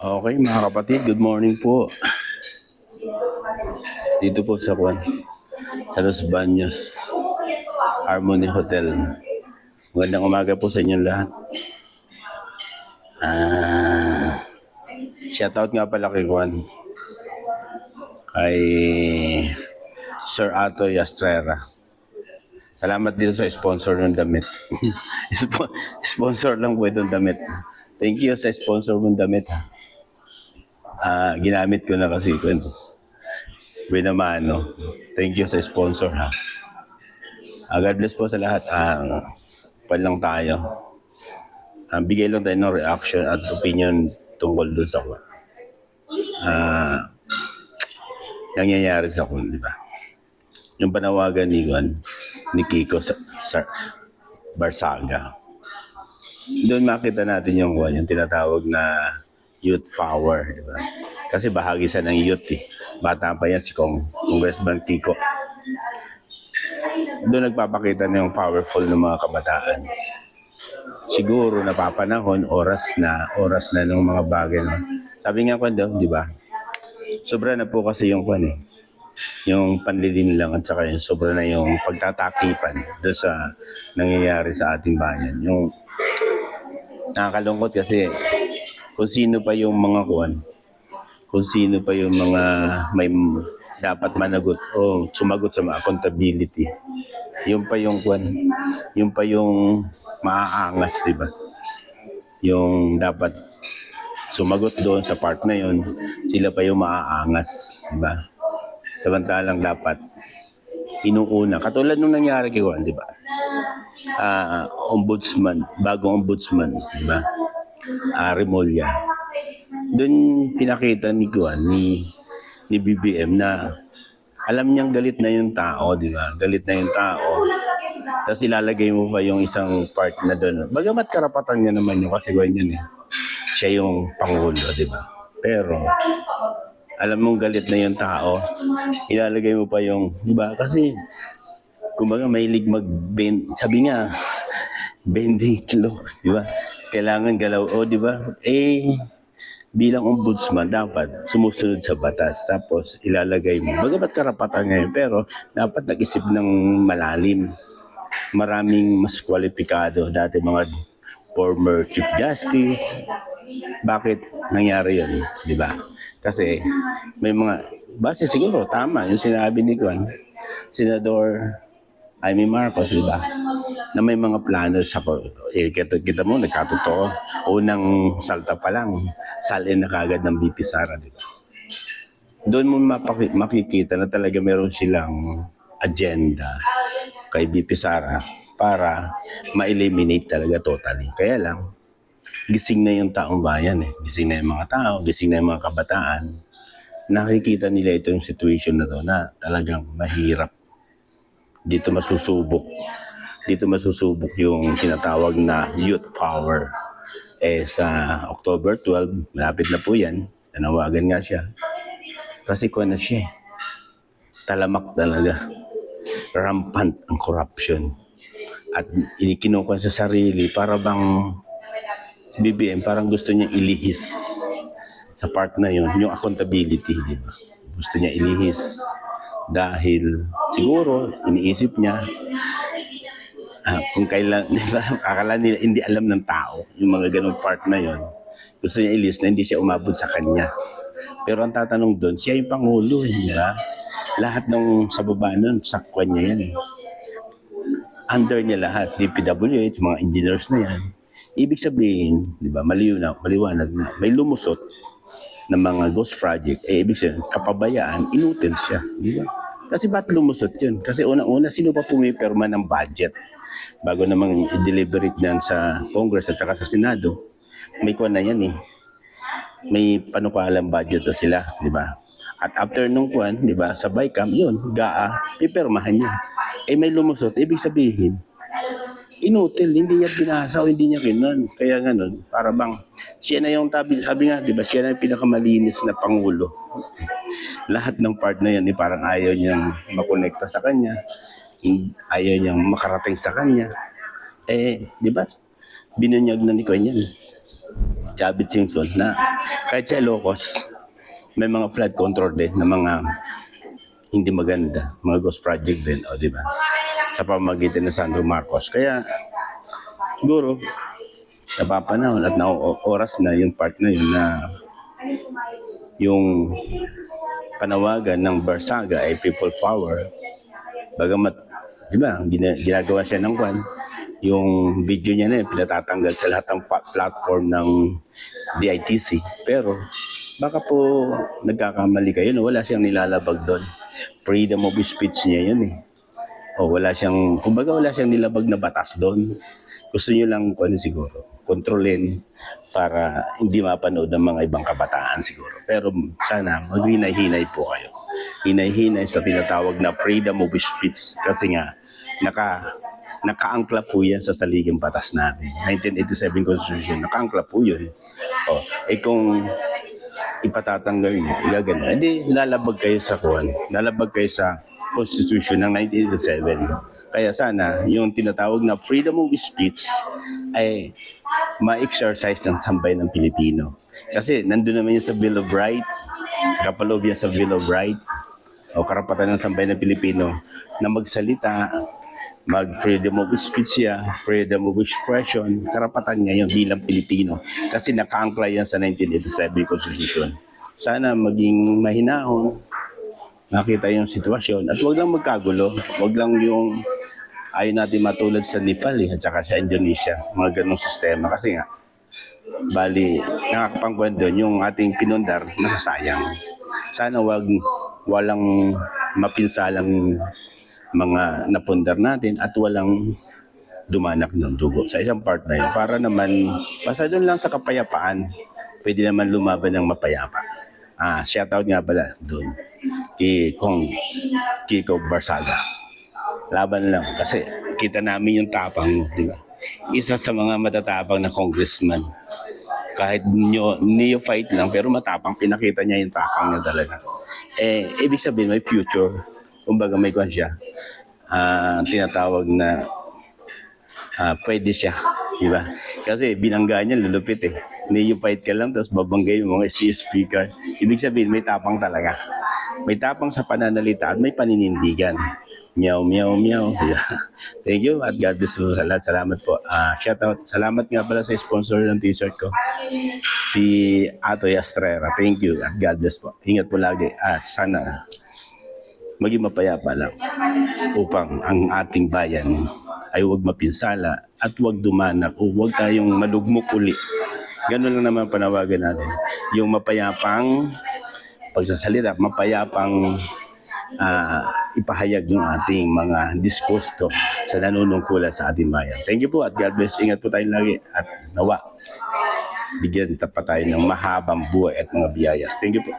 Okay, mga kapatid, good morning po. Dito po sa Los Baños Harmony Hotel. Magandang umaga po sa inyong lahat. Shoutout nga pala kay kay Sir Ato Yastrera. Salamat dito sa sponsor ng damit. Sponsor lang po itong damit. Thank you sa sponsor ng damit. Ginamit ko na kasi binamano. Thank you sa sponsor ha. God bless po sa lahat. Pan lang tayo. Bigay lang tayo ng reaction at opinion tungkol dun sa nangyayari sa di ba? Yung panawagan ni Kiko sa Barsaga. Doon makita natin yung tinatawag na youth power, di ba? Kasi bahagi sa ng youth eh. Bata pa yan si Congressman Kiko. Doon nagpapakita na yung powerful ng mga kabataan. Siguro napapanahon, oras na ng mga bagay. No? Sabi nga di ba? Sobra na po kasi yung yung panlilin lang at saka yung sobra na yung pagtatakipan doon sa nangyayari sa ating bayan. Yung nakakalungkot kasi kung sino pa yung mga kung sino pa yung mga may dapat managot o sumagot sa accountability. Yung pa yung maaangas, di ba? Yung dapat sumagot doon sa part na yun, sila pa yung maaangas, di ba? Samantalang dapat inuuna. Katulad nung nangyari kay di ba? Bagong ombudsman, di ba? Remulla. Doon pinakita ni BBM na alam niyang galit na yung tao, di ba? Galit na yung tao. Tapos ilalagay mo pa yung isang part na doon. Bagamat karapatan niya naman yung kasi ganyan eh. Siya yung pangulo, di ba? Pero alam mong galit na yung tao, ilalagay mo pa yung, di ba? Kasi kumbaga mahilig mag-bend, sabi nga, bending slow, di ba? Kailangan galaw, di ba? Bilang ombudsman, dapat sumusunod sa batas. Tapos ilalagay mo. Bagamat karapatan ngayon, pero dapat nag-isip ng malalim. Maraming mas kwalipikado. Dati mga former Chief Justice. Bakit nangyari yun? Di ba? Kasi may mga, base siguro, tama yung sinabi ni Senador Amy Marcos, di ba? Na may mga plano sa kita mo, nagkatotoo. Unang salta pa lang, salin na kagad ng BP Sara, di ba? Doon mo makikita na talaga meron silang agenda kay BP Sara para ma-eliminate talaga totally. Kaya lang, gising na yung taong bayan eh. Gising na yung mga tao, gising na yung mga kabataan. Nakikita nila itong situation na to na talagang mahirap. Dito masusubok yung tinatawag na youth power. Sa October 12, malapit na po yan, nanawagan nga siya. Kasi na siya, talamak talaga. Rampant ang corruption. At inikinukuha sa sarili para bang BBM, parang gusto niya ilihis sa part na yun, yung accountability, di ba? Gusto niya ilihis. Dahil siguro iniisip niya kung kailan, akala nila hindi alam ng tao yung mga ganong part na yon. Gusto niya ilis na hindi siya umabot sa kanya. Pero ang tatanong doon, siya yung pangulo, di ba? Lahat ng sa baba nun, sakwa niya yan. Under niya lahat, DPWH, mga engineers na yan. Ibig sabihin, di ba, maliwanag na, may lumusot ng mga ghost project, ibig sabihin, kapabayaan, inutil siya. Di ba? Kasi ba't lumusot yun? Kasi una-una, sino pa pumipirma ng budget? Bago namang i-deliver it yan sa Congress at saka sa Senado, may na yan eh. May panukalang budget na sila, di ba? At after nung di ba, sa BICAM, yun, pipirmahan niya. May lumusot, ibig sabihin, inutil, hindi niya binasa o hindi niya kinon. Kaya ganun, para bang siya na yung sabi nga, di ba, siya na yung pinakamalinis na pangulo. Lahat ng part na yan, parang ayaw niyang makonekta sa kanya, ayaw niyang makarating sa kanya. Di ba, binunyag na ni Kanya. Chavit Singson na kahit sa Ilocos, may mga flood control din na mga hindi maganda, mga ghost project din, o di ba? Sa pamamagitan ng Sandro Marcos. Kaya siguro napapanahon at oras na yung part na yun na yung panawagan ng Barsaga ay people power. Bagamat, di ba, ginagawa siya ng kwan, yung video niya na yun, pinatatanggal sa lahat ng platform ng DITC. Pero, baka po nagkakamali kayo, no? Wala siyang nilalabag doon. Freedom of speech niya yun eh. O wala siyang, kumbaga wala siyang nilabag na batas doon. Gusto niyo lang kung ano siguro, kontrolin para hindi mapanood ng mga ibang kabataan siguro. Pero sana maghinay-hinay po kayo. Hinay-hinay sa tinatawag na freedom of speech kasi nga nakaangkla po yan sa saligang batas natin. 1987 Constitution, nakaangkla po yun. O, kung ipatatanggal niyo, gagano. Hindi, lalabag kayo sa lalabag kayo sa Constitution ng 1987. Kaya sana, yung tinatawag na freedom of speech ay ma-exercise ng sambayan ng Pilipino. Kasi nandun naman yun sa Bill of Rights, kapaloob yan sa Bill of Rights, o karapatan ng sambayan ng Pilipino na magsalita, mag-freedom of speech yan, freedom of expression, karapatan niya yun bilang Pilipino. Kasi nakaangkla yan sa 1987 Constitution. Sana maging mahinahon, nakita yung sitwasyon at wag lang magkagulo, wag lang yung ayaw natin matulad sa Nepal at saka sa Indonesia, mga ganong sistema kasi nga bali nakakapangkuhan doon yung ating pinundar nasasayang. Sana walang mapinsalang mga napundar natin at walang dumanak ng dugo sa isang part na yun para naman basta doon lang sa kapayapaan pwede naman lumaban ng mapayapa. Shoutout nga pala doon kay Kong Kiko Barsaga. Laban lang kasi kita namin yung tapang mo, di ba? Isa sa mga matatapang na congressman. Kahit neophyte lang pero matapang, pinakita niya yung tapang niya talaga. Ibig sabihin may future. Kumbaga may kwan siya. Tinatawag na pwede siya, di ba? Kasi binangga niya lulupit eh. Neophyte ka lang tapos babanggay yung mga speaker. Ibig sabihin may tapang talaga. May tapang sa pananalita at may paninindigan. Meow, meow, meow. Thank you at God bless po sa lahat. Salamat po. Shoutout. Salamat nga pala sa sponsor ng t-shirt ko. Si Atoy Estrera. Thank you at God bless po. Ingat po lagi. At sana maging mapayapa lang upang ang ating bayan ay huwag mapinsala at huwag dumanak o huwag tayong malugmok uli. Ganun lang naman panawagan natin. Yung mapayapang pagsasalita, mapayapang ipahayag yung ating mga disgusto sa nanunungkulan sa ating bayan. Thank you po at God bless. Ingat po tayo lagi at nawa bigyan pa tayo ng mahabang buhay at mga biyayas. Thank you po.